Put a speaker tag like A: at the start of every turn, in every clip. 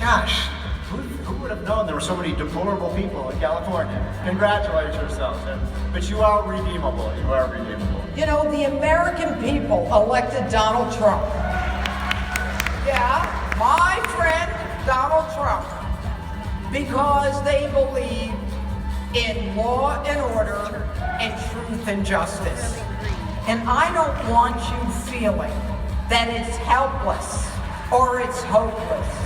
A: Gosh, who would have known there were so many deplorable people in California? Congratulate yourselves. But you are redeemable. You are redeemable.
B: You know, the American people elected Donald Trump. Yeah, my friend Donald Trump. Because they believe in law and order and truth and justice. And I don't want you feeling that it's helpless or it's hopeless.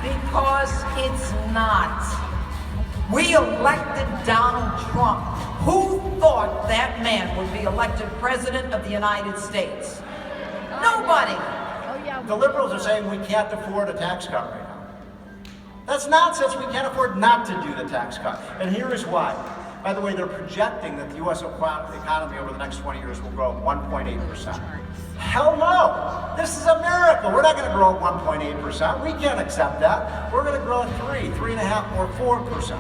B: Because it's not. We elected Donald Trump. Who thought that man would be elected president of the United States? Nobody.
A: The liberals are saying we can't afford a tax cut right now. That's nonsense. We can't afford not to do the tax cut. And here is why. By the way, they're projecting that the U.S. economy over the next 20 years will grow 1.8%. Hell no! This is America. We're not going to grow at 1.8%. We can't accept that. We're going to grow at 3.5%, or 4%.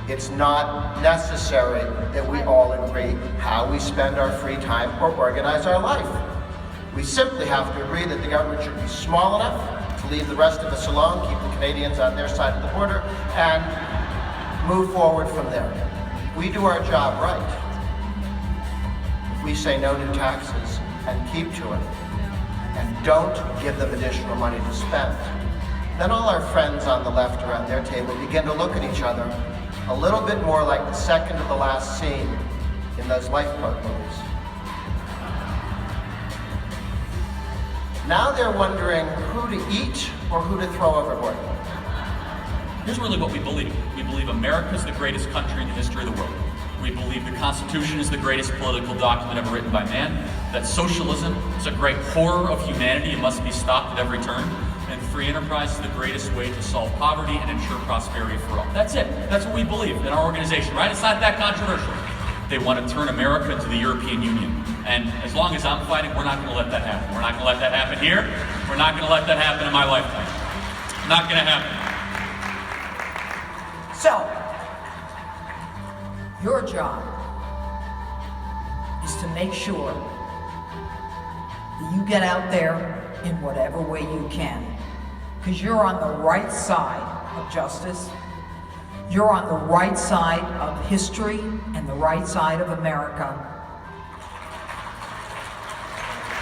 A: It's not necessary that we all agree how we spend our free time or organize our life. We simply have to agree that the government should be small enough to leave the rest of us alone, keep the Canadians on their side of the border, and move forward from there. We do our job right. If we say no new taxes and keep to it, and don't give them additional money to spend, then all our friends on the left around their table begin to look at each other a little bit more like the second to the last scene in those lifeboat movies. Now they're wondering who to eat or who to throw overboard.
C: Here's really what we believe. We believe America is the greatest country in the history of the world. We believe the Constitution is the greatest political document ever written by man, that socialism is a great horror of humanity and must be stopped at every turn, and free enterprise is the greatest way to solve poverty and ensure prosperity for all. That's it. That's what we believe in our organization, right? It's not that controversial. They want to turn America into the European Union. And as long as I'm fighting, we're not going to let that happen. We're not going to let that happen here. We're not going to let that happen in my lifetime. Not going to happen.
B: So, your job is to make sure that you get out there in whatever way you can. Because you're on the right side of justice. You're on the right side of history and the right side of America.